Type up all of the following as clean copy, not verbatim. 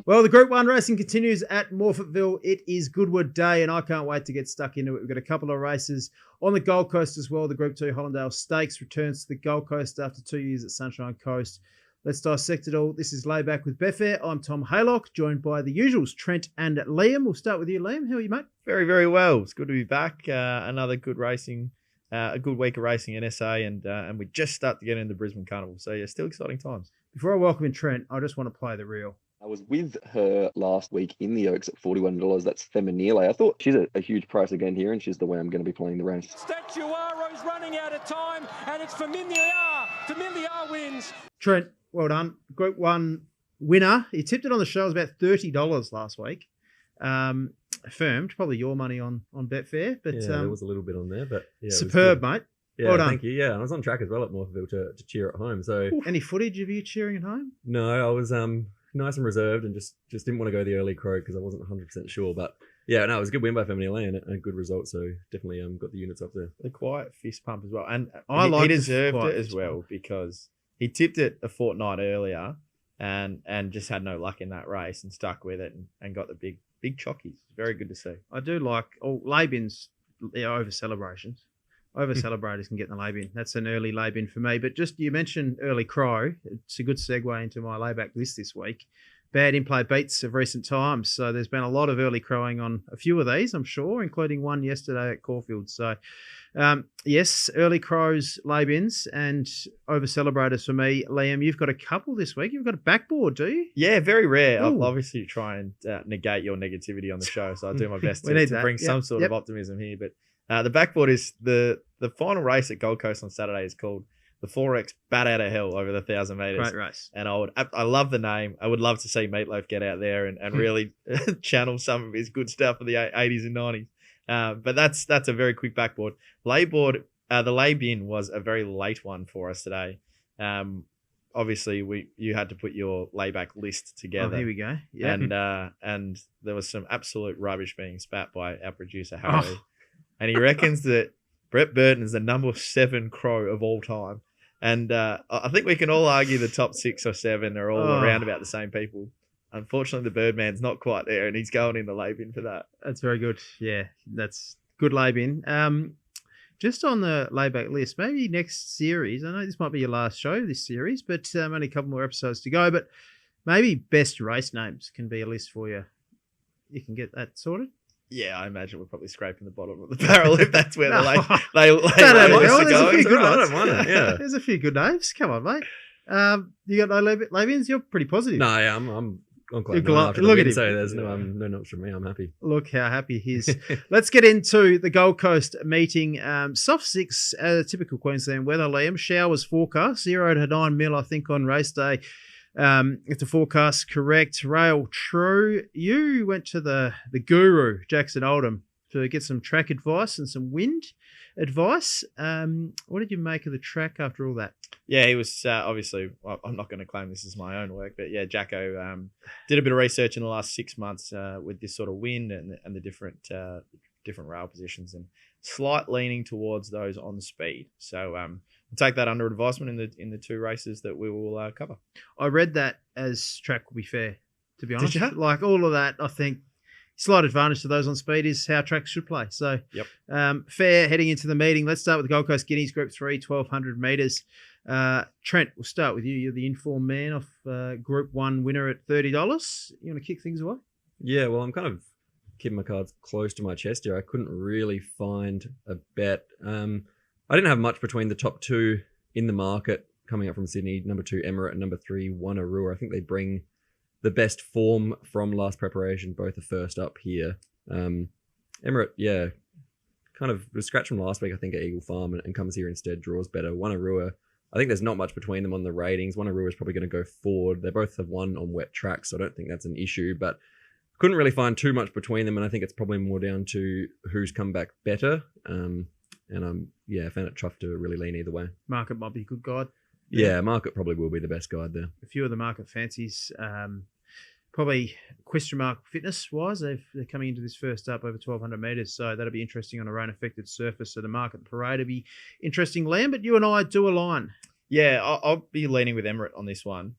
Well, the Group 1 racing continues at Morphettville. It is Goodwood Day, and I can't wait to get stuck into it. We've got a couple of races on the Gold Coast as well. The Group 2 Hollindale Stakes returns to the Gold Coast after 2 years at Sunshine Coast. Let's dissect it all. This is Layback with Betfair. I'm Tom Haylock, joined by the usuals, Trent and Liam. We'll start with you, Liam. How are you, mate? Very, very well. It's good to be back. Another good racing, a good week of racing in SA, and we just start to get into the Brisbane Carnival. So, yeah, still exciting times. Before I welcome in Trent, I just want to play the reel. I was with her last week in the Oaks at $41. That's Feminile. I thought she's a huge price again here, and she's the way I'm going to be playing the race. Statuaro's running out of time, and it's Familiar. Familiar wins. Trent, well done. Group 1 winner. You tipped it on the show. It was about $30 last week. Affirmed. Probably your money on Betfair. But, yeah, there was a little bit on there. But yeah, superb, mate. Yeah, well done. Thank you. Yeah, I was on track as well at Morphettville to cheer at home. So any footage of you cheering at home? No, I was nice and reserved and just didn't want to go the early crow because I wasn't 100% sure. But yeah, no, it was a good win by Feminile and a good result. So definitely got the units up there. The quiet fist pump as well. And he deserved it as well because he tipped it a fortnight earlier and just had no luck in that race and stuck with it and got the big chockies. Very good to see. I do like lay-bins, over celebrations. Over celebrators can get in the lay-bin. That's an early lay-bin for me. But just you mentioned early crow. It's a good segue into my layback list this week. Bad in-play beats of recent times. So there's been a lot of early crowing on a few of these, I'm sure, including one yesterday at Caulfield. So, yes, early crows, lay-bins, and over celebrators for me. Liam, you've got a couple this week. You've got a backboard, do you? Yeah, very rare. Ooh. I'll obviously try and negate your negativity on the show. So I'll do my best to bring some sort of optimism here. But the backboard is the final race at Gold Coast on Saturday is called the 4X Bat Out of Hell over the 1,000 metres. Great race. And I love the name. I would love to see Meatloaf get out there and really channel some of his good stuff of the 80s and 90s. But that's a very quick backboard. Layboard, the lay bin was a very late one for us today. Obviously, you had to put your layback list together. Oh, here we go. Yeah. And there was some absolute rubbish being spat by our producer, Harry. Oh. And he reckons that Brett Burton is the number 7 crow of all time. And I think we can all argue the top 6 or 7 are all around about the same people. Unfortunately, the Birdman's not quite there, and he's going in the lay bin for that. That's very good. Yeah, that's good lay bin. Just on the layback list, maybe next series, I know this might be your last show this series, but only a couple more episodes to go, but maybe best race names can be a list for you. You can get that sorted. Yeah, I imagine we're probably scraping the bottom of the barrel if that's where there's a few good ones. Yeah, there's a few good names. Come on, mate. You got no lay-bins? You're pretty positive. No, yeah, I'm quite look at him. So there's no notes from me. I'm happy. Look how happy he is. Let's get into the Gold Coast meeting. Soft 6, typical Queensland weather, Liam. Showers forecast, 0 to 9 mil, I think, on race day. If the forecast correct, rail true. You went to the guru, Jackson Oldham, to get some track advice and some wind advice. What did you make of the track after all that? Yeah, he was obviously, well, I'm not going to claim this is my own work, but yeah, Jacko did a bit of research in the last 6 months with this sort of wind and the different rail positions and slight leaning towards those on speed. So we'll take that under advisement in the 2 races that we will cover. I read that as track will be fair, to be honest. Did you? Like all of that, I think slight advantage to those on speed is how tracks should play. So fair heading into the meeting. Let's start with the Gold Coast Guineas Group 3, 1,200 metres. Trent, we'll start with you. You're the informed man of Group 1 winner at $30. You want to kick things away? Yeah, well, I'm kind of keeping my cards close to my chest here. I couldn't really find a bet. I didn't have much between the top 2 in the market coming up from Sydney, number 2 Emirate and number 3 Wanneroo. I think they bring the best form from last preparation, both are first up here. Emirate, yeah, kind of was scratched from last week, I think, at Eagle Farm and comes here instead, draws better. Wanneroo, I think there's not much between them on the ratings. Wanneroo is probably going to go forward. They both have won on wet tracks, so I don't think that's an issue, but couldn't really find too much between them, and I think it's probably more down to who's come back better. And I found it tough to really lean either way. Market might be a good guide. Yeah, market probably will be the best guide there. A few of the market fancies, probably question mark fitness-wise, they're coming into this first up over 1,200 metres, so that'll be interesting on a rain-affected surface. So the market parade will be interesting, Liam, but you and I do align. Yeah, I'll be leaning with Emirate on this one.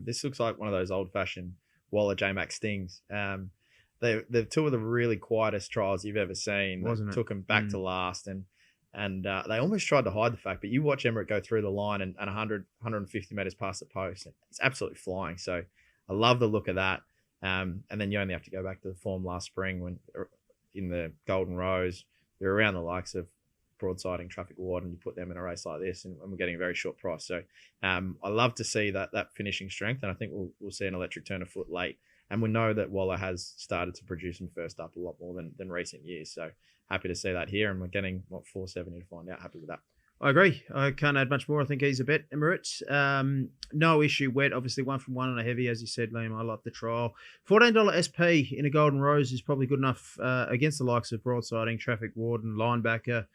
This looks like one of those old-fashioned Waller J-Mac Stings. They're two of the really quietest trials you've ever seen. Wasn't it? Took them back to last, and they almost tried to hide the fact. But you watch Emirates go through the line and 100, 150 metres past the post. It's absolutely flying. So I love the look of that. And then you only have to go back to the form last spring when in the Golden Rose, you're around the likes of Broadsiding, Traffic Ward, and you put them in a race like this, and we're getting a very short price. So I love to see that finishing strength, and I think we'll see an electric turn of foot late. And we know that Waller has started to produce him first up a lot more than recent years. So happy to see that here, and we're getting, $470 to find out. Happy with that. I agree. I can't add much more. I think he's a bet, Emirates. No issue wet. Obviously, 1 from 1 on a heavy, as you said, Liam. I like the trial. $14 SP in a Golden Rose is probably good enough against the likes of Broadsiding, Traffic Ward, and Linebacker.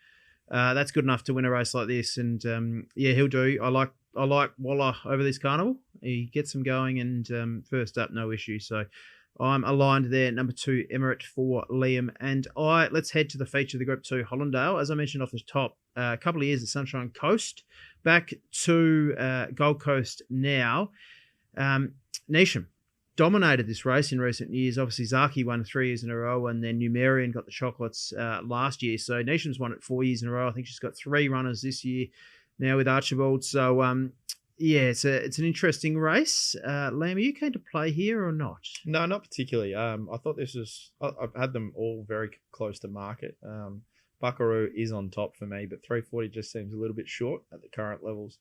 That's good enough to win a race like this. And he'll do. I like Waller over this carnival. He gets them going, and first up, no issue. So I'm aligned there. Number 2, Emirates for Liam and I. Let's head to the feature of the Group 2, Hollindale. As I mentioned off the top, a couple of years at Sunshine Coast, back to Gold Coast now. Neesham dominated this race in recent years. Obviously, Zaki won 3 years in a row, and then Numerian got the chocolates last year. So Neesham's won it 4 years in a row. I think she's got 3 runners this year now with Archibald. So, it's an interesting race. Liam, are you keen to play here or not? No, not particularly. I thought this was... I've had them all very close to market. Buckaroo is on top for me, but 340 just seems a little bit short at the current levels.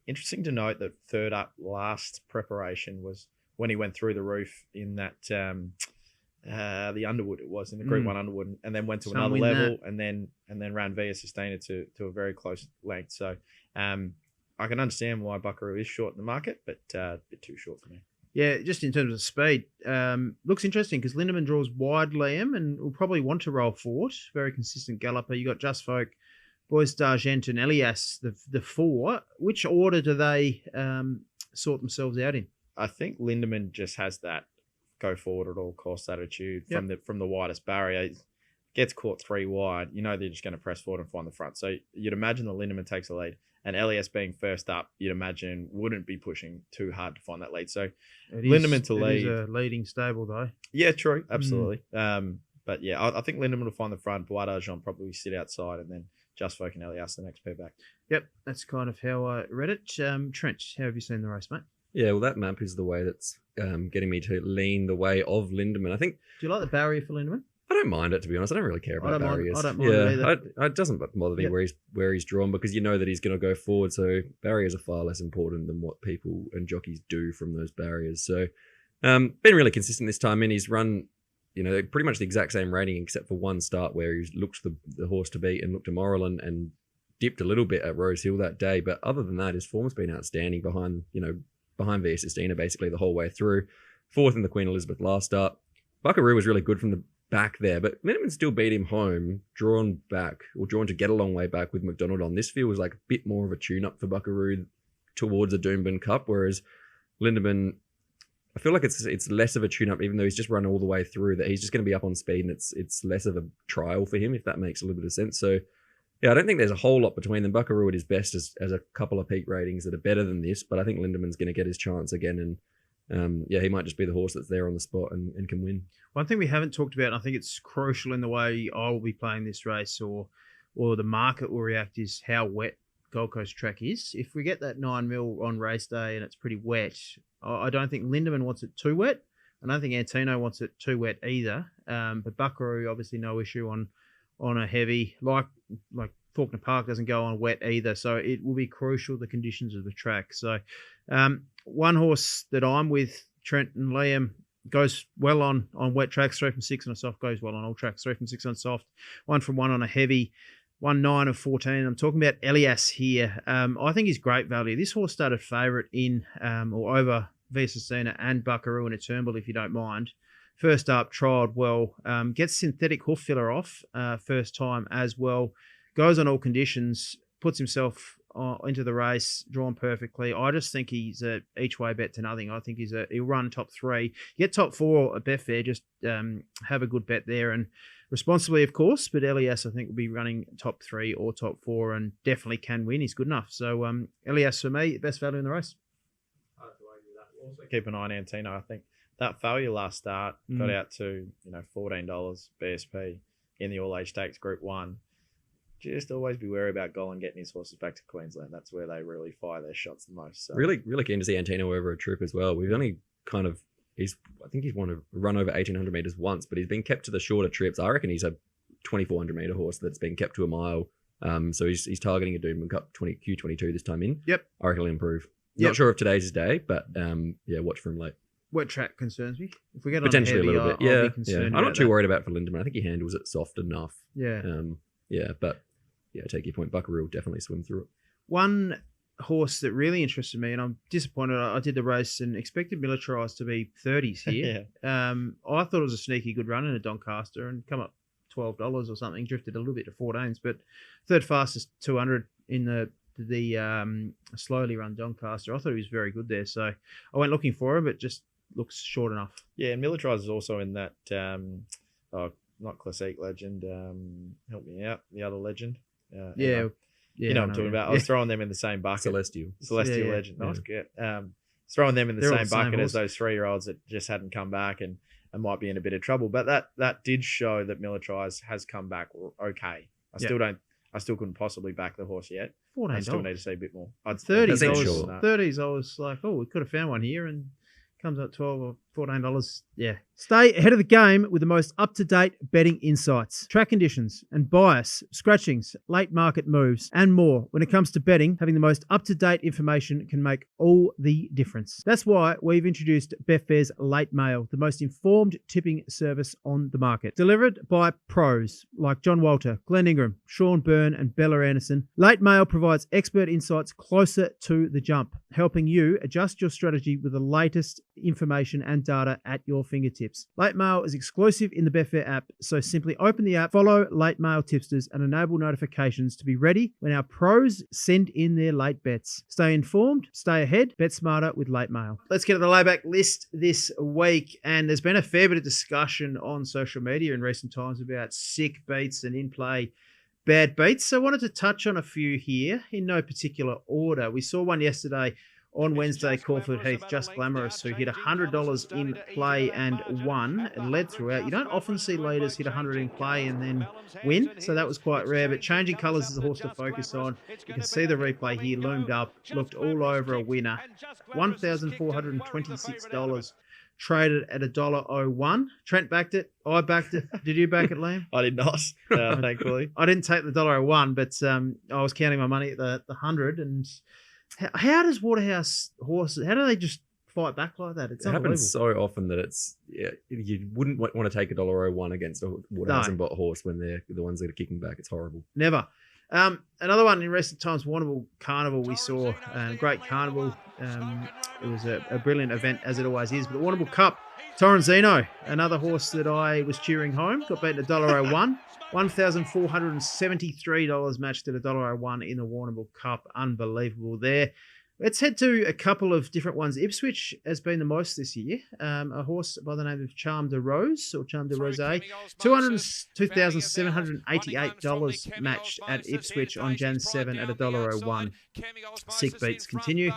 Interesting to note that third up last preparation was when he went through the roof in that the Underwood, it was in the Group 1 Underwood, and then went to another level and then ran Via Sustainer to a very close length. So I can understand why Buckaroo is short in the market, but a bit too short for me. Yeah, just in terms of speed, looks interesting because Lindemann draws wide, Liam, and will probably want to roll forward. Very consistent galloper. You got Just Folk, Boys D'Argent, and Elias, the 4. Which order do they sort themselves out in? I think Lindemann just has that go forward at all costs attitude from the widest barrier. He gets caught 3 wide. You know they're just going to press forward and find the front. So you'd imagine that Lindemann takes the lead. And Elias being first up, you'd imagine wouldn't be pushing too hard to find that lead. So Lindemann to lead. It is a leading stable, though. Yeah, true. Absolutely. But yeah, I think Lindemann will find the front. Bois d'Argent probably sit outside, and then Just Folk and Elias the next pair back. Yep, that's kind of how I read it. Trent, how have you seen the race, mate? Yeah, well, that map is the way that's getting me to lean the way of Lindemann. I think. Do you like the barrier for Lindemann? I don't mind it, to be honest. I don't really care about barriers. I don't mind it either. It doesn't bother me where he's drawn, because you know that he's going to go forward. So barriers are far less important than what people and jockeys do from those barriers. So been really consistent this time. And he's run, pretty much the exact same rating except for one start where he looked the horse to beat and looked immoral and dipped a little bit at Rose Hill that day. But other than that, his form's been outstanding behind Via Sistina basically the whole way through. 4th in the Queen Elizabeth last start. Buckaroo was really good from the back there, but Lindemann still beat him home, drawn to get a long way back with McDonald on. This feels like a bit more of a tune-up for Buckaroo towards a Doomben Cup, whereas Lindemann, I feel like it's less of a tune-up, even though he's just run all the way through, that he's just going to be up on speed, and it's less of a trial for him, if that makes a little bit of sense. So, yeah, I don't think there's a whole lot between them. Buckaroo at his best as a couple of peak ratings that are better than this, but I think Lindemann's going to get his chance again, and he might just be the horse that's there on the spot and can win. One thing we haven't talked about, and I think it's crucial in the way I will be playing this race or the market will react, is how wet Gold Coast track is. If we get that 9 mil on race day and it's pretty wet, I don't think Lindemann wants it too wet. I don't think Antino wants it too wet either. But Buckaroo, obviously no issue on a heavy, like Faulkner Park doesn't go on wet either. So it will be crucial, the conditions of the track. So one horse that I'm with, Trent and Liam, goes well on wet tracks, 3 from 6 on a soft, goes well on all tracks, 3 from 6 on soft, 1 from 1 on a heavy, 1-9 of 14. I'm talking about Elias here. I think he's great value. This horse started favourite in or over Via Sistina and Buckaroo in a Turnbull, if you don't mind. First up, trialled well, gets synthetic hoof filler off first time as well, goes on all conditions, puts himself into the race, drawn perfectly. I just think he's a each way bet to nothing. I think he'll run top 3. Get top 4 at Betfair, just have a good bet there and responsibly, of course. But Elias, I think, will be running top 3 or top 4 and definitely can win. He's good enough. So Elias, for me, best value in the race. Also keep an eye on Antino. I think that failure last start got out to $14 BSP in the All Age Stakes Group 1. Just always be wary about Golan getting his horses back to Queensland. That's where they really fire their shots the most. So. Really keen to see Antino over a trip as well. We've only I think he's won a run over 1,800 metres once, but he's been kept to the shorter trips. I reckon he's a 2,400 metre horse that's been kept to a mile. So he's targeting a Doomben Cup Q22 this time in. Yep. I reckon he'll improve. Yep. Not sure if today's his day, but watch for him late. Wet track concerns me. If we get Potentially on heavy, a little bit. I'll Yeah. be concerned I'm not too about worried about for Lindemann. I think he handles it soft enough. that. Yeah. But take your point. Buckaroo will definitely swim through it. One horse that really interested me, and I'm disappointed. I did the race and expected Militarized to be 30s here. I thought it was a sneaky good run in a Doncaster and come up $12 or something. Drifted a little bit to 14s, but third fastest 200 in the slowly run Doncaster. I thought he was very good there, so I went looking for him, but just looks short enough. Yeah, and Militarized is also in that not Classic legend. Help me out. The other legend. You know what I'm talking about. I was throwing them in the same bucket. Celestial Legend. Nice get. Throwing them in the same bucket as those 3-year-olds that just hadn't come back and might be in a bit of trouble. But that did show that Militarized has come back okay. I still couldn't possibly back the horse yet. $14. I still need to see a bit more. $30. Sure. $30. I was like, we could have found one here, and comes up $12 or $14. Yeah. Stay ahead of the game with the most up-to-date betting insights, track conditions and bias, scratchings, late market moves, and more. When it comes to betting, having the most up-to-date information can make all the difference. That's why we've introduced Betfair's Late Mail, the most informed tipping service on the market. Delivered by pros like John Walter, Glenn Ingram, Sean Byrne, and Bella Anderson, Late Mail provides expert insights closer to the jump, helping you adjust your strategy with the latest information and data at your fingertips. Late Mail is exclusive in the Betfair app, so simply open the app, follow Late Mail tipsters, and enable notifications to be ready when our pros send in their late bets. Stay informed, stay ahead, bet smarter with Late Mail. Let's get to the layback list this week, and there's been a fair bit of discussion on social media in recent times about sick beats and in-play bad beats. So I wanted to touch on a few here in no particular order. We saw one yesterday on Wednesday, Caulfield Heath, Just Glamorous, who hit $100 in play and won and led throughout. You don't often see leaders hit 100 in play and then win, so that was quite rare. But Changing Colours is a horse to focus on. You can see the replay here loomed up, looked all over a winner. $1,426. Traded at $1.01. Trent backed it. I backed it. Did you back it, Liam? I did not, thankfully. I didn't take the $1.01, but I was counting my money at the 100. And how does Waterhouse horses? How do they just fight back like that? It happens so often that you wouldn't want to take $1.01 against a Waterhouse and Bott horse when they're the ones that are kicking back. It's horrible. Never. Another one in recent times, Warrnambool Carnival, we saw great carnival. It was a brilliant event, as it always is. But the Warrnambool Cup, Torrenzino, another horse that I was cheering home, got beaten at $1.01. $1,473 matched at $1.01 in the Warrnambool Cup. Unbelievable there. Let's head to a couple of different ones. Ipswich has been the most this year. A horse by the name of Charm de Rose or Charm de Rose, $202,788 matched at Ipswich on Jan 7 at $1.01. Sick beats continue.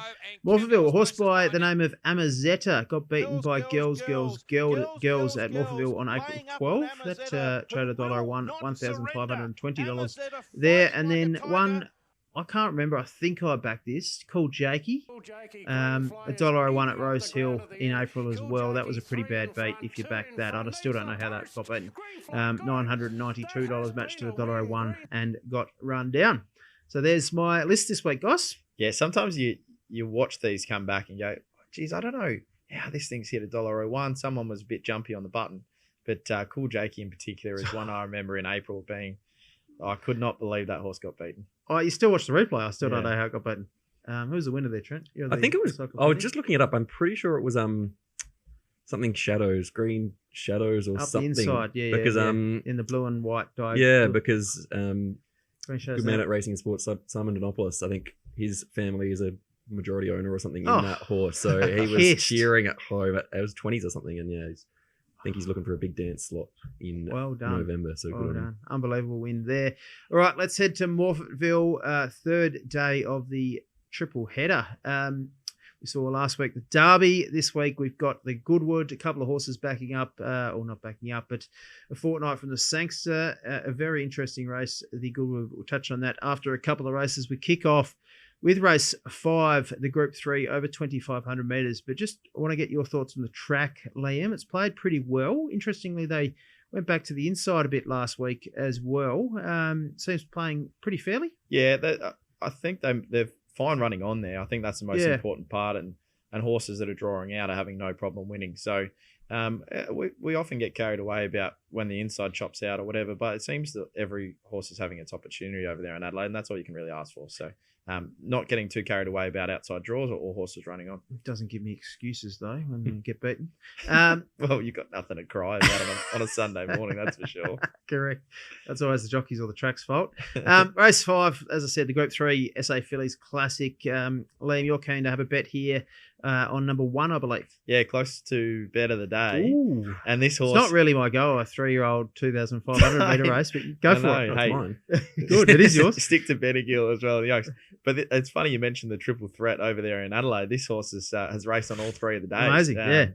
Morphettville, a horse by the name of Amazetta got beaten by Girls at Morphettville on April 12. That traded $1.01, $1,520 there. And then one, I can't remember. I think I backed this. Called Jakey. $1.01 at Rose Hill in April as well. That was a pretty bad beat if you backed that. I still don't know how that got beaten. $992 matched to $1.01 and got run down. So there's my list this week, guys. Yeah, sometimes you watch these come back and go, geez, I don't know how this thing's hit $1.01. Someone was a bit jumpy on the button. But Cool Jakey in particular is one I remember in April being, I could not believe that horse got beaten. Oh, you still watch the replay? I still don't know how it got beaten. Who's the winner there, Trent? I think it was. I was just looking it up. I'm pretty sure it was something shadows, green shadows or up something. The inside, because in the blue and white dive. Yeah, because Good Man at Racing and Sports, Simon Donopoulos, I think his family is a majority owner or something in that horse. So he was cheering at home. It was 20s or something, and I think he's looking for a big dance slot in November. So well done. Unbelievable win there. All right, let's head to Morphettville, third day of the triple header. We We saw last week the Derby. This week we've got the Goodwood, a couple of horses backing up, or not backing up, but a fortnight from the Sangster. A very interesting race, the Goodwood. We'll touch on that after a couple of races. We kick off with race 5, the Group 3, over 2,500 metres. But just I want to get your thoughts on the track, Liam. It's played pretty well. Interestingly, they went back to the inside a bit last week as well. Seems playing pretty fairly. Yeah, I think they're fine running on there. I think that's the most important part, and horses that are drawing out are having no problem winning. So we often get carried away about when the inside chops out or whatever, but it seems that every horse is having its opportunity over there in Adelaide, and that's all you can really ask for. So not getting too carried away about outside draws or horses running on. It doesn't give me excuses, though, when you get beaten. Well, you've got nothing to cry about on a Sunday morning, that's for sure. Correct. That's always the jockey's or the track's fault. Race 5, as I said, the Group 3 SA Fillies Classic. Liam, you're keen to have a bet here on number 1, I believe. Yeah, close to bet of the day. Ooh. And this horse... It's not really my goal, a 3-year-old 2,500 metre race, but go for it. That's mine. Good, it is yours. Stick to Bendigill as well, the Oaks. But it's funny you mentioned the triple threat over there in Adelaide. This horse has raced on all 3 of the days. Amazing, yeah.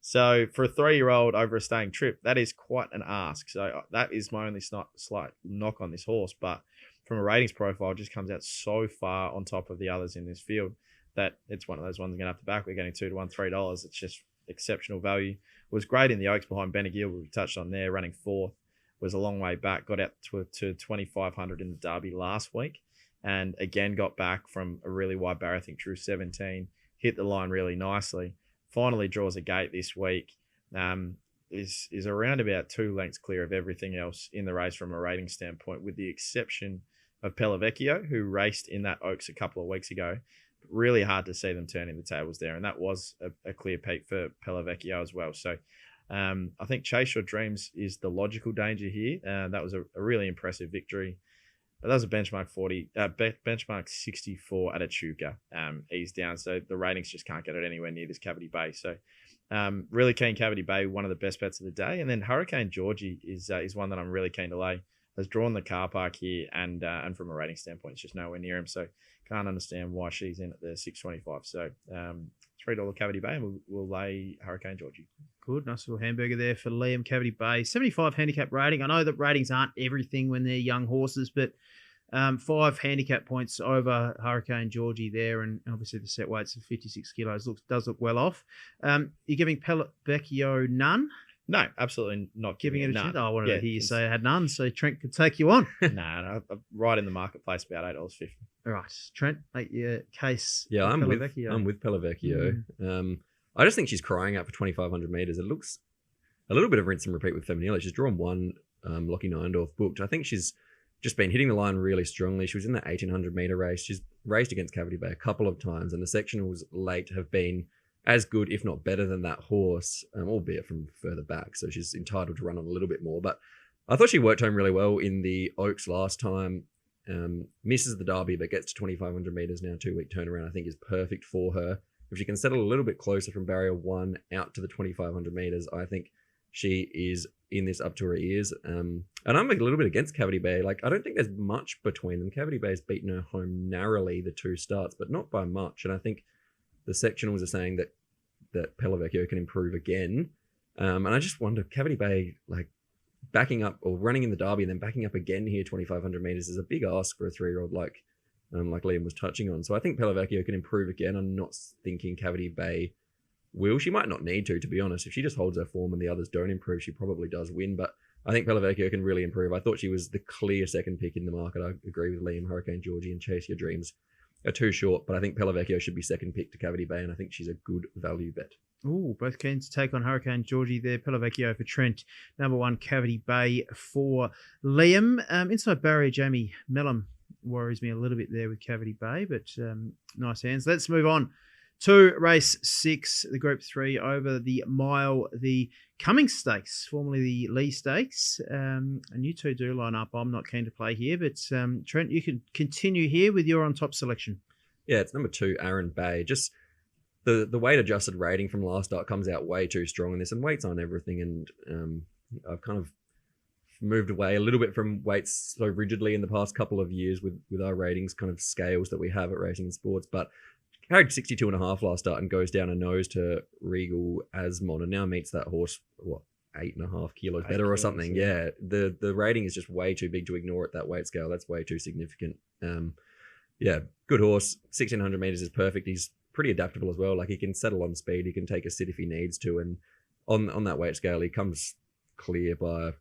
So for a 3-year-old over a staying trip, that is quite an ask. So that is my only slight knock on this horse. But from a ratings profile, it just comes out so far on top of the others in this field that it's one of those ones we're going to have to back. We're getting 2 to 1, $3. It's just exceptional value. It was great in the Oaks behind Bendigill, we touched on there, running 4th. Was a long way back, got out to 2,500 in the Derby last week, and again got back from a really wide barrier. I think drew 17, hit the line really nicely. Finally draws a gate this week. Is around about 2 lengths clear of everything else in the race from a rating standpoint, with the exception of Pellavecchio, who raced in that Oaks a couple of weeks ago. Really hard to see them turning the tables there, and that was a clear peak for Pellavecchio as well. So I think Chase Your Dreams is the logical danger here. That was a really impressive victory. But that was a benchmark 64 at Echuca. Eased down, so the ratings just can't get it anywhere near this Cavity Bay. So really keen Cavity Bay, one of the best bets of the day. And then Hurricane Georgie is one that I'm really keen to lay. Has drawn the car park here, and from a rating standpoint, it's just nowhere near him. So can't understand why she's in at the 625. So $3 Cavity Bay, and we'll lay Hurricane Georgie. Good, nice little hamburger there for Liam. Cavity Bay, 75 handicap rating. I know that ratings aren't everything when they're young horses, but 5 handicap points over Hurricane Georgie there, and obviously the set weight's of 56 kilos. Does look well off. You're giving Pellavecchio none? No, absolutely not Giving it a chance. none. I wanted to hear you say I had none, so Trent could take you on. No, right in the marketplace, about $8.50. All right, Trent, make your case. Yeah, I'm with Pellavecchio. Pellavecchio. I just think she's crying out for 2,500 metres. It looks a little bit of rinse and repeat with Feminile. She's drawn 1, Lockie Neindorf booked. I think she's just been hitting the line really strongly. She was in the 1,800 metre race. She's raced against Cavity Bay a couple of times, and the sectionals late have been as good, if not better than that horse, albeit from further back. So she's entitled to run on a little bit more. But I thought she worked home really well in the Oaks last time. Misses the Derby, but gets to 2,500 metres now. 2-week turnaround, I think, is perfect for her. If she can settle a little bit closer from barrier 1 out to the 2,500 metres, I think she is in this up to her ears. And I'm a little bit against Cavity Bay. Like, I don't think there's much between them. Cavity Bay's beaten her home narrowly the 2 starts, but not by much. And I think the sectionals are saying that Pellavecchio can improve again. And I just wonder, Cavity Bay, like, backing up or running in the Derby and then backing up again here 2,500 metres is a big ask for a 3-year-old like Liam was touching on. So I think Pellavecchio can improve again. I'm not thinking Cavity Bay will. She might not need to be honest. If she just holds her form and the others don't improve, she probably does win. But I think Pellavecchio can really improve. I thought she was the clear second pick in the market. I agree with Liam. Hurricane Georgie and Chase Your Dreams are too short, but I think Pellavecchio should be second pick to Cavity Bay, and I think she's a good value bet. Ooh, both keen to take on Hurricane Georgie there. Pellavecchio for Trent. Number 1, Cavity Bay for Liam. Inside barrier, Jamie Mellum worries me a little bit there with Cavity Bay, but nice hands. Let's move on to race 6, the Group 3 over the mile, the Cummings Stakes, formerly the Lee Stakes. And you two do line up. I'm not keen to play here, but Trent, you can continue here with your on-top selection. Yeah, it's number 2, Aaron Bay. Just the weight adjusted rating from last start comes out way too strong in this, and weights on everything. And I've kind of moved away a little bit from weights so rigidly in the past couple of years with our ratings kind of scales that we have at Racing and Sports. But carried 62.5 last start and goes down a nose to Regal Asmon and now meets that horse, 8.5 kilos better or something. Yeah. The rating is just way too big to ignore at that weight scale. That's way too significant. Yeah, good horse. 1,600 meters is perfect. He's pretty adaptable as well. Like, he can settle on speed. He can take a sit if he needs to. And on that weight scale, he comes clear by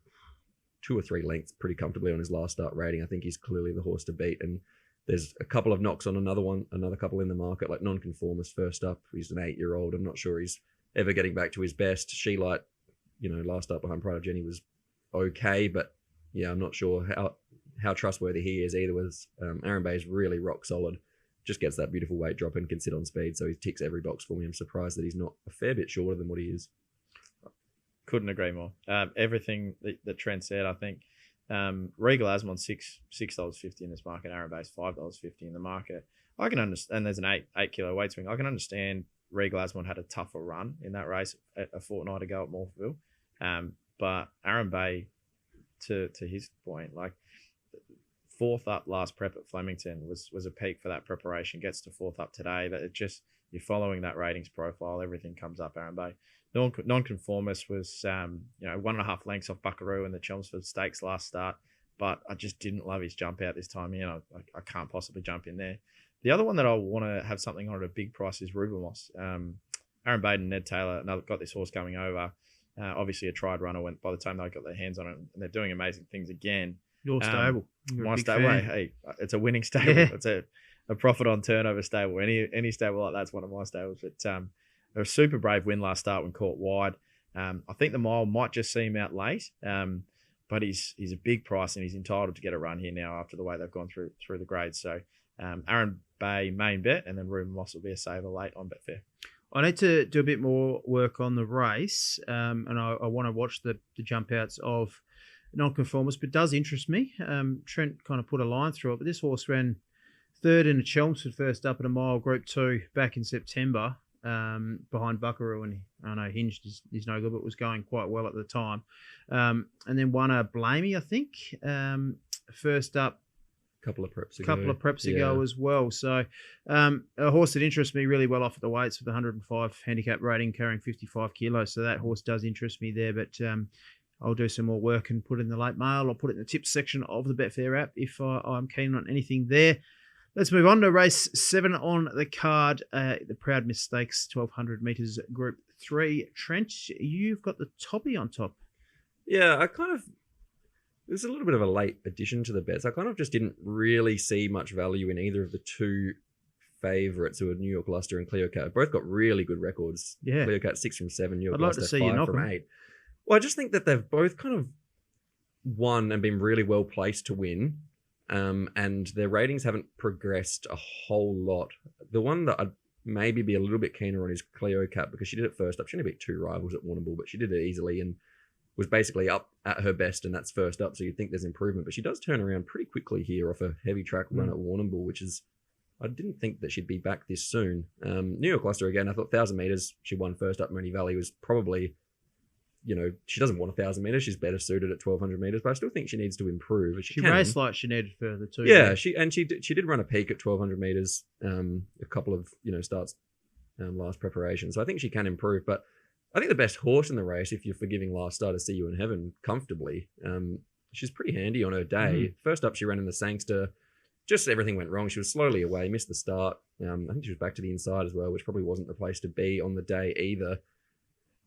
2 or 3 lengths pretty comfortably on his last start rating. I think he's clearly the horse to beat. And there's a couple of knocks on another couple in the market, like Nonconformist first up. He's an 8-year-old. I'm not sure he's ever getting back to his best. She-Light, last start behind Pride of Jenny was okay, but yeah, I'm not sure how trustworthy he is either. Was Aaron Bay's really rock solid. Just gets that beautiful weight drop and can sit on speed, so he ticks every box for me. I'm surprised that he's not a fair bit shorter than what he is. Couldn't agree more. Everything that Trent said, I think. Regal Asmon $6.50 in this market. Aaron Bay's $5.50 in the market. I can understand, and there's an 8 kilo weight swing. I can understand Regal Asmon had a tougher run in that race a fortnight ago at Morphettville. But Aaron Bay, to his point, like, 4th up last prep at Flemington was a peak for that preparation. Gets to 4th up today. That it just, you're following that ratings profile. Everything comes up Aaron Bay. Nonconformist was 1.5 lengths off Buckaroo in the Chelmsford Stakes last start, but I just didn't love his jump out this time. I can't possibly jump in there. The other one that I want to have something on at a big price is Rubermoss. Aaron Baden, Ned Taylor, got this horse coming over. Obviously a tried runner when by the time they got their hands on it, and they're doing amazing things again. Your stable. My stable. Hey, it's a winning stable. Yeah. It's a profit on turnover stable. Any stable like that's one of my stables. But a super brave win last start when caught wide. I think the mile might just see him out late. But he's a big price and he's entitled to get a run here now after the way they've gone through the grades. So Aaron Bay main bet, and then Ruben Moss will be a saver late on Betfair. I need to do a bit more work on the race, and I want to watch the jump outs of Nonconformist, but it does interest me. Trent kind of put a line through it, but this horse ran 3rd in a Chelmsford first up at a mile Group 2 back in September behind Buckaroo, and I know Hinged is no good, but was going quite well at the time. And then won a Blamey, I think, first up. Couple of preps ago as well. So a horse that interests me really well off at the weights with 105 handicap rating, carrying 55 kilos. So that horse does interest me there, but I'll do some more work and put it in the late mail. I'll put it in the tips section of the Betfair app if I'm keen on anything there. Let's move on to race 7 on the card, the Proud Mistakes 1,200 metres Group 3. Trent, you've got the toppy on top. Yeah, it was a little bit of a late addition to the bets. I kind of just didn't really see much value in either of the two favourites, who are New York Luster and Cleo Cat. Both got really good records. Yeah. Cleo Cat 6 from 7, New York I'd like Luster to see 5 you knock from them. 8. Well, I just think that they've both kind of won and been really well placed to win, and their ratings haven't progressed a whole lot. The one that I'd maybe be a little bit keener on is Cleo Cat, because she did it first up. She only beat 2 rivals at Warrnambool, but she did it easily and was basically up at her best, and that's first up, so you'd think there's improvement. But she does turn around pretty quickly here off a heavy track run at Warrnambool, which is, I didn't think that she'd be back this soon. New York Luster, again, I thought 1,000 metres, she won first up Moonee Valley, was probably, she doesn't want 1,000 metres, she's better suited at 1,200 metres, but I still think she needs to improve. She raced like she needed further too. Yeah, she did run a peak at 1,200 metres, a couple of, starts last preparation, so I think she can improve, but I think the best horse in the race, if you're forgiving last start, to See You in Heaven comfortably. She's pretty handy on her day. First up, she ran in the Sangster. Just everything went wrong. She was slowly away, missed the start. I think she was back to the inside as well, which probably wasn't the place to be on the day either.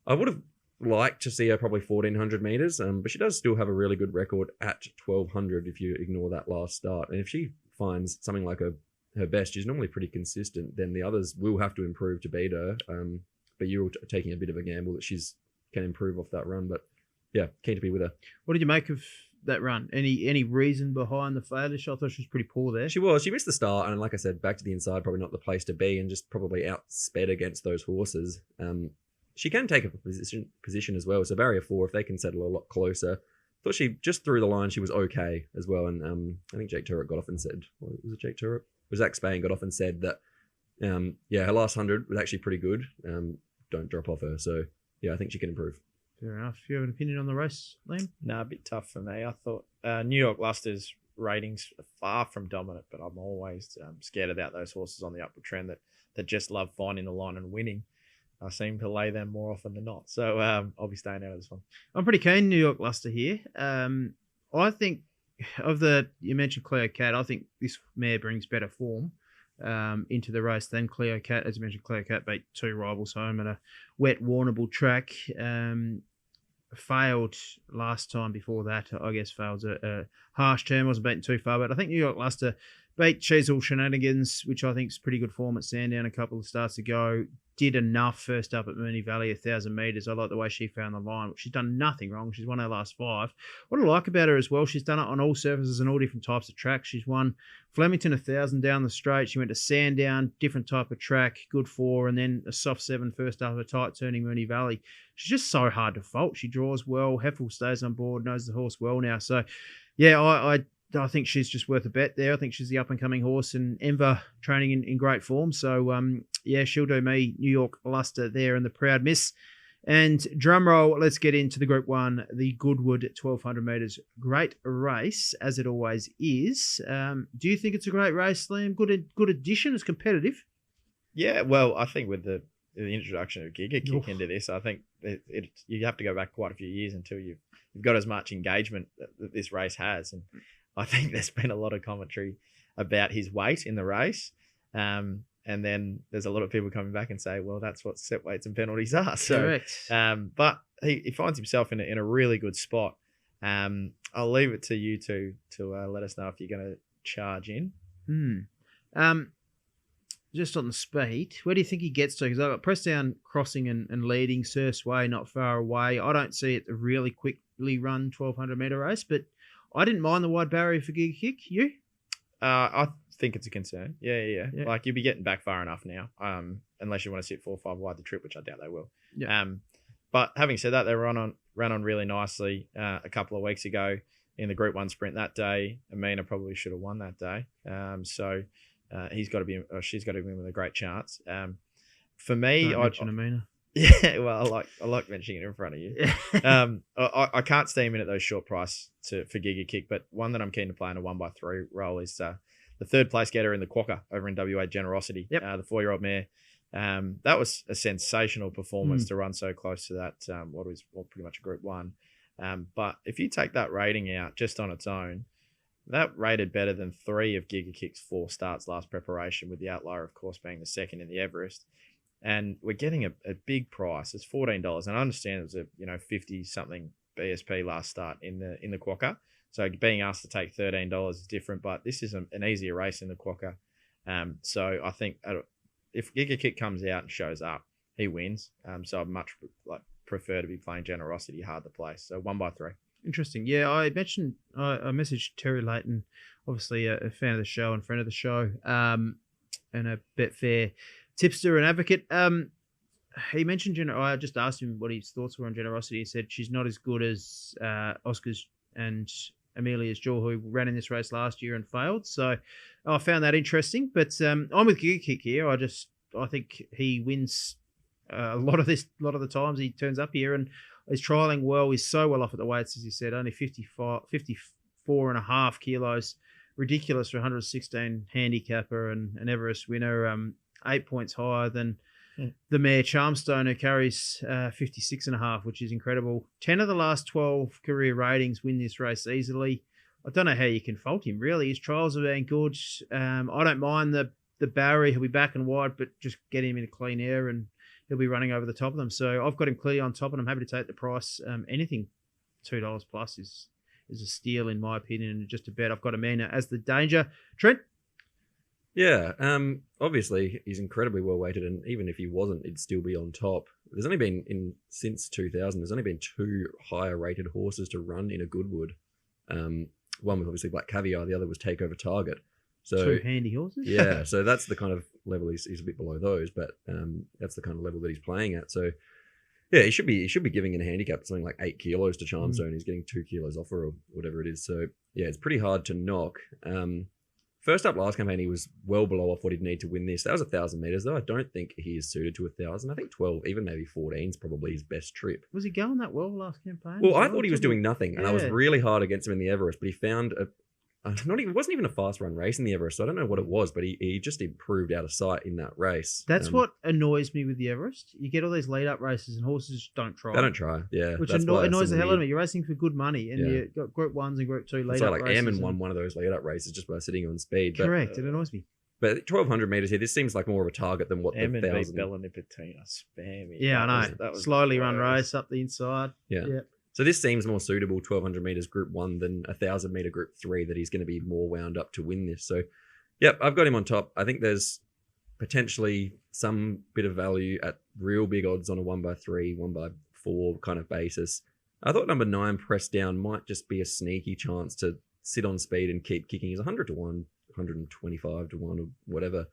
I would have liked to see her probably 1,400 metres, but she does still have a really good record at 1,200 if you ignore that last start. And if she finds something like her best, she's normally pretty consistent, then the others will have to improve to beat her. But you're taking a bit of a gamble that she's can improve off that run. But yeah, keen to be with her. What did you make of that run? Any reason behind the failure? I thought she was pretty poor there. She was. She missed the start, and like I said, back to the inside, probably not the place to be, and just probably outsped against those horses. She can take a position as well. So barrier 4, if they can settle a lot closer. Thought she just through the line, she was okay as well. And I think Jake Turret got off and said, was it Jake Turret? It was Zach Spain got off and said that, her last 100 was actually pretty good. Don't drop off her. So yeah, I think she can improve. Fair enough. Do you have an opinion on the race, Liam? No, a bit tough for me. I thought New York Luster's ratings are far from dominant, but I'm always scared about those horses on the upward trend that just love finding the line and winning. I seem to lay them more often than not. So I'll be staying out of this one. I'm pretty keen New York Luster here. I think you mentioned Cleo Cat, I think this mare brings better form into the race than Cleo Cat. As you mentioned, Cleo Cat beat 2 rivals home at a wet, warnable track. Failed last time before that. I guess failed's a harsh term. Wasn't beaten too far, but I think New York Luster beat Cheezel Shenanigans, which I think is pretty good form at Sandown a couple of starts ago. Did enough first up at Moonee Valley, 1,000 metres. I like the way she found the line. She's done nothing wrong. She's won her last 5. What I like about her as well, she's done it on all surfaces and all different types of tracks. She's won Flemington 1,000 down the straight. She went to Sandown, different type of track, good 4, and then a soft 7 first up at a tight turning Moonee Valley. She's just so hard to fault. She draws well. Heffel stays on board, knows the horse well now. So, yeah, I think she's just worth a bet there. I think she's the up-and-coming horse, and Enver training in great form. So, yeah, she'll do me. New York Luster there and the Proud Miss. And drum roll, let's get into the Group 1, the Goodwood 1,200 metres. Great race, as it always is. Do you think it's a great race, Liam? Good addition. It's competitive. Yeah, well, I think with the introduction of Giga Kick into this, I think you have to go back quite a few years until you've got as much engagement that this race has. And I think there's been a lot of commentary about his weight in the race. And then there's a lot of people coming back and say, well, that's what set weights and penalties are. So, correct. But he finds himself in a really good spot. I'll leave it to you to let us know if you're going to charge in. Just on the speed, where do you think he gets to? Because I've got Pressdown crossing and leading, Surse Way not far away. I don't see it a really quickly run 1,200 metre race, but I didn't mind the wide barrier for Giga Kick. You? I think it's a concern. Yeah. Like, you'll be getting back far enough now, unless you want to sit 4 or 5 wide the trip, which I doubt they will. Yeah. But having said that, they ran on really nicely a couple of weeks ago in the Group 1 sprint that day. Amina probably should have won that day. So she's got to be in with a great chance. For me, Don't mention Amina. Yeah, well, I like mentioning it in front of you. I can't steam in at those short price for Giga Kick, but one that I'm keen to play in a 1x3 role is the 3rd place getter in the Quokka over in WA, Generosity. Yep. The 4-year-old mare. That was a sensational performance to run so close to that. Pretty much a Group 1. But if you take that rating out just on its own, that rated better than 3 of Giga Kick's 4 starts last preparation, with the outlier, of course, being the 2nd in the Everest. And we're getting a big price. It's $14, and I understand it was a 50-something BSP last start in the Quokka. So being asked to take $13 is different, but this is an easier race in the Quokka. So I think if Giga Kick comes out and shows up, he wins. So I'd much prefer to be playing Generosity hard to place. So 1x3. Interesting. Yeah, I messaged Terry Layton, obviously a fan of the show and friend of the show, and a Betfair tipster and advocate. He mentioned I just asked him what his thoughts were on Generosity. He said she's not as good as Oscar's and Amelia's Jewel, who ran in this race last year and failed. So I found that interesting. But I'm with Giga Kick here. I think he wins a lot of the times he turns up here, and he's trialling well. He's so well off at the weights, as you said, only 54.5 kilos. Ridiculous for 116 handicapper and an Everest winner. 8 points higher than the mare Charmstone, who carries 56.5, which is incredible. 10 of the last 12 career ratings win this race easily. I don't know how you can fault him, really. His trials have been good. I don't mind the barrier. He'll be back and wide, but just get him in a clean air and he'll be running over the top of them. So I've got him clearly on top, and I'm happy to take the price. Anything $2 plus is a steal, in my opinion, and just a bet. I've got Amina as the danger. Trent? Yeah, obviously he's incredibly well weighted, and even if he wasn't, he'd still be on top. There's only been since 2000. There's only been 2 higher rated horses to run in a Goodwood. One was obviously Black Caviar, the other was Takeover Target. So 2 handy horses. Yeah, so that's the kind of level he's a bit below those, but that's the kind of level that he's playing at. So yeah, he should be giving in a handicap something like 8 kilos to Charmstone. He's getting 2 kilos off her or whatever it is. So yeah, it's pretty hard to knock. First up last campaign, he was well below off what he'd need to win this. That was 1,000 metres, though. I don't think he is suited to 1,000. I think 12, even maybe 14 is probably his best trip. Was he going that well last campaign? Well, I thought he was doing nothing, and I was really hard against him in the Everest, but he found wasn't even a fast run race in the Everest. So I don't know what it was, but he just improved out of sight in that race. That's what annoys me with the Everest. You get all these lead up races and horses just don't try. They don't try, yeah. Which that's why annoys it's the hell out of weird. me. You're racing for good money, and Yeah. you've got Group 1s and Group 2 lead So up like races. Ammon and- won one of those lead up races just by sitting on speed. But, Correct, it annoys me. But 1,200 meters here, this seems like more of a target than what the M and B 1,000. Bella Nipotina spammy. Yeah, I know. That was Slowly run gross. race up the inside. Yeah. Yeah. So this seems more suitable 1,200 meters Group 1 than 1,000 meter Group 3 that he's going to be more wound up to win this. So, yep, I've got him on top. I think there's potentially some bit of value at real big odds on a 1x3, 1x4 kind of basis. I thought number 9 Press Down might just be a sneaky chance to sit on speed and keep kicking. He's 100 to 1, 125 to 1 or whatever.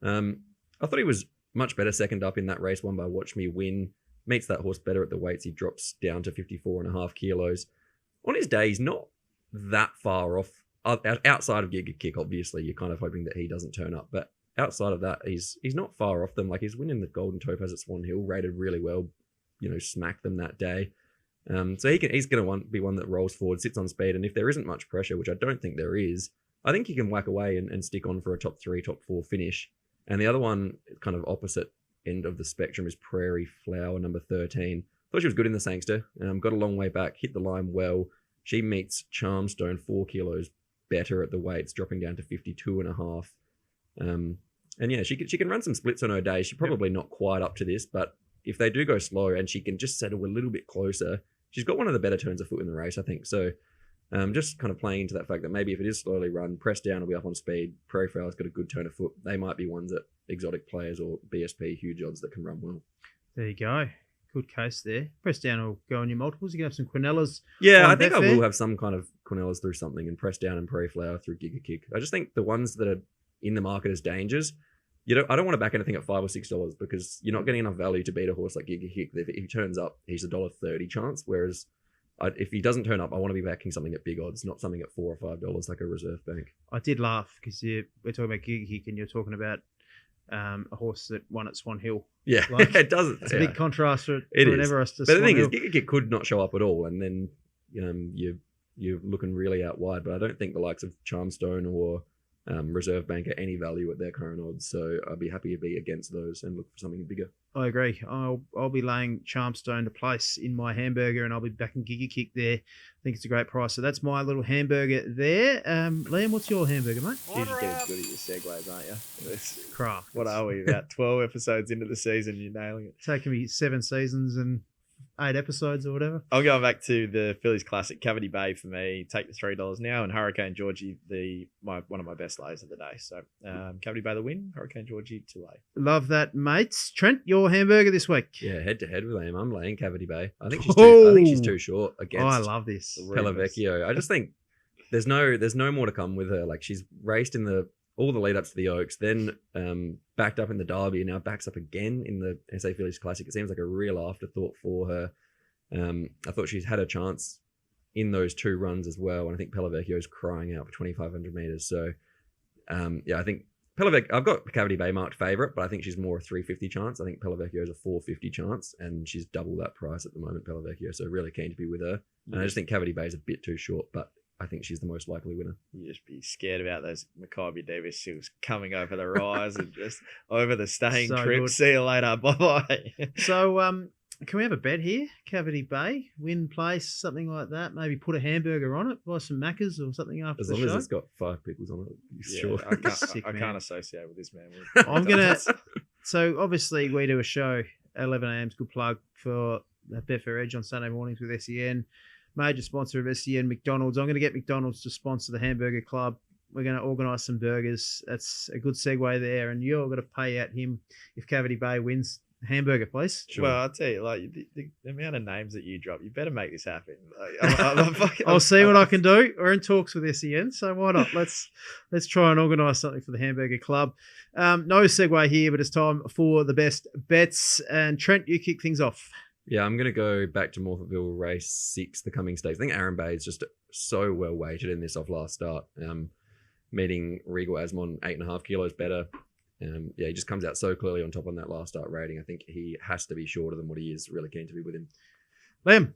I thought he was much better second up in that race one by Watch Me Win. Meets that horse better at the weights. He drops down to 54.5 kilos. On his day, he's not that far off. Outside of Giga Kick, obviously, you're kind of hoping that he doesn't turn up. But outside of that, he's not far off them. Like, he's winning the Golden Topaz at Swan Hill, rated really well, smacked them that day. So he's going to be one that rolls forward, sits on speed. And if there isn't much pressure, which I don't think there is, I think he can whack away and stick on for a top 3, top 4 finish. And the other one, kind of opposite end of the spectrum, is Prairie Flower, number 13. Thought she was good in the Sangster. Got a long way back, hit the line well. She meets Charmstone 4 kilos better at the weights, dropping down to 52.5. And yeah, she can run some splits on her day. She's probably not quite up to this, but if they do go slow and she can just settle a little bit closer, she's got one of the better turns of foot in the race, I think. So just kind of playing into that fact that maybe if it is slowly run, Press Down will be up on speed. Prairie Flower's got a good turn of foot. They might be ones that exotic players or BSP huge odds that can run well. There you go. Good case there. Press Down will go on your multiples. You can have some Quinellas. Yeah, on I think I Betfair. will have some kind of Quinellas through something and Press Down and Prairie Flower through Giga Kick. I just think the ones that are in the market as dangers, I don't want to back anything at $5 or $6 because you're not getting enough value to beat a horse like Giga Kick. If he turns up, he's $1.30 chance. Whereas if he doesn't turn up, I want to be backing something at big odds, not something at $4 or $5 like a reserve bank. I did laugh because we're talking about Giga Kick and you're talking about a horse that won at Swan Hill. Yeah, Like, it doesn't. It's a big contrast for It an is. Everest to But the Swan thing is, Hill. Giga Kick could not show up at all, and then you're looking really out wide. But I don't think the likes of Charmstone or Reserve Bank are any value at their current odds. So I'd be happy to be against those and look for something bigger. I agree. I'll be laying Charmstone to place in my hamburger, and I'll be backing Giga Kick there. I think it's a great price. So that's my little hamburger there. Liam, what's your hamburger, mate? You're just getting good at your segues, aren't you? It's- Craft. What are we, about 12 episodes into the season? You're nailing it. Taking me 7 seasons and 8 episodes or whatever. I'm going back to the Phillies Classic, Cavity Bay for me. Take the $3 now, and Hurricane Georgie, one of my best lays of the day. So Cavity Bay the win, Hurricane Georgie to lay. Love that, mates. Trent, your hamburger this week. Yeah, head to head with him. I'm laying Cavity Bay. I think she's too short against I love this. Pelavecchio. I just think there's no more to come with her. Like, she's raced in all the lead ups to the Oaks, then backed up in the Derby, and now backs up again in the SA Fillies Classic. It seems like a real afterthought for her. I thought she's had a chance in those 2 runs as well, and I think Pelavecchio's crying out for 2,500 meters. So I think I've got Cavity Bay marked favourite, but I think she's more a 350 chance. I think Pelavecchio's a 450 chance, and she's double that price at the moment, Pelavecchio. So really keen to be with her. And I just think Cavity Bay's a bit too short, but I think she's the most likely winner. You just be scared about those Maccabi Davis shoes coming over the rise and just over the staying So trip. good. See you later. Bye-bye. So, can we have a bet here? Cavity Bay, win place, something like that. Maybe put a hamburger on it, buy some Maccas or something after As the long show. as it's got 5 pickles on it, Yeah, sure. Sick I man. can't associate with this man. I'm gonna. So obviously we do a show at 11 a.m. Good plug for Betfair Edge on Sunday mornings with SEN. Major sponsor of SEN, McDonald's. I'm going to get McDonald's to sponsor the Hamburger Club. We're going to organise some burgers. That's a good segue there. And you're going to pay out him if Cavity Bay wins hamburger, please. Sure. Well, I'll tell you, like the amount of names that you drop, you better make this happen. Like, I'll see what I can do. We're in talks with SEN, so why not? Let's try and organise something for the Hamburger Club. No segue here, but it's time for the best bets. And Trent, you kick things off. Yeah, I'm going to go back to Morphettville race 6, the Cummings Stakes. I think Aaron Bay is just so well weighted in this off last start. Meeting Regal Asmon 8.5 kilos better. He just comes out so clearly on top on that last start rating. I think he has to be shorter than what he is. Really keen to be with him. Liam.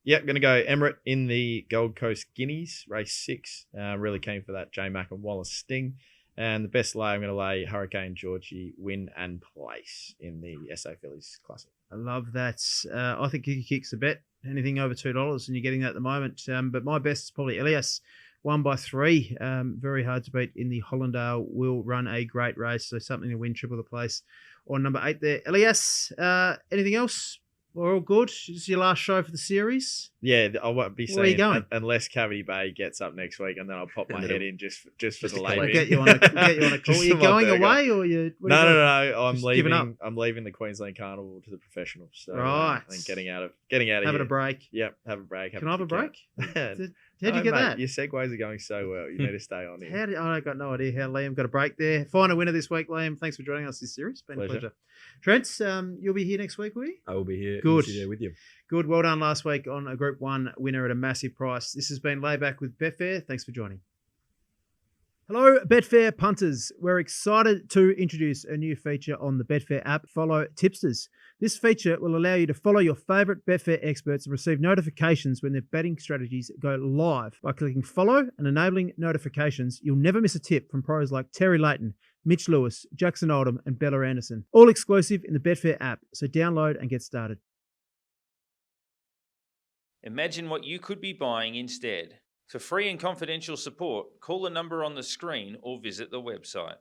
Yeah, going to go Emirate in the Gold Coast Guineas, race 6. Really keen for that J Mac and Wallace Sting. And the best lay, I'm going to lay Hurricane Georgie win and place in the SA Fillies Classic. I love that. I think Kiki Kicks a bet. Anything over $2, and you're getting that at the moment. But my best is probably Elias, 1 by 3. Very hard to beat in the Hollindale. Will run a great race, so something to win triple the place. Or number 8 there. Elias, anything else? We're all good. This is your last show for the series. Yeah, I won't be Where are you saying going? unless Cavity Bay gets up next week, and then I'll pop my head in just for the lay. We'll get you on a call. Are you going away or you? No. I'm Just giving up? leaving. I'm leaving the Queensland Carnival to the professionals. So, Right. and getting out of Having here. a break. Yep, have a break. Can I have a break? Yeah. How'd you get mate, that? Your segues are going so well. You need to stay on here. I got no idea how Liam got a break there. Final winner this week, Liam. Thanks for joining us this series. Been a pleasure. Trent, you'll be here next week, will you? I will be here. Good. There with you. Good. Well done last week on a Group 1 winner at a massive price. This has been Layback with Betfair. Thanks for joining. Hello, Betfair punters. We're excited to introduce a new feature on the Betfair app, Follow Tipsters. This feature will allow you to follow your favourite Betfair experts and receive notifications when their betting strategies go live. By clicking follow and enabling notifications, you'll never miss a tip from pros like Terry Layton, Mitch Lewis, Jackson Oldham and Bella Anderson. All exclusive in the Betfair app, so download and get started. Imagine what you could be buying instead. For free and confidential support, call the number on the screen or visit the website.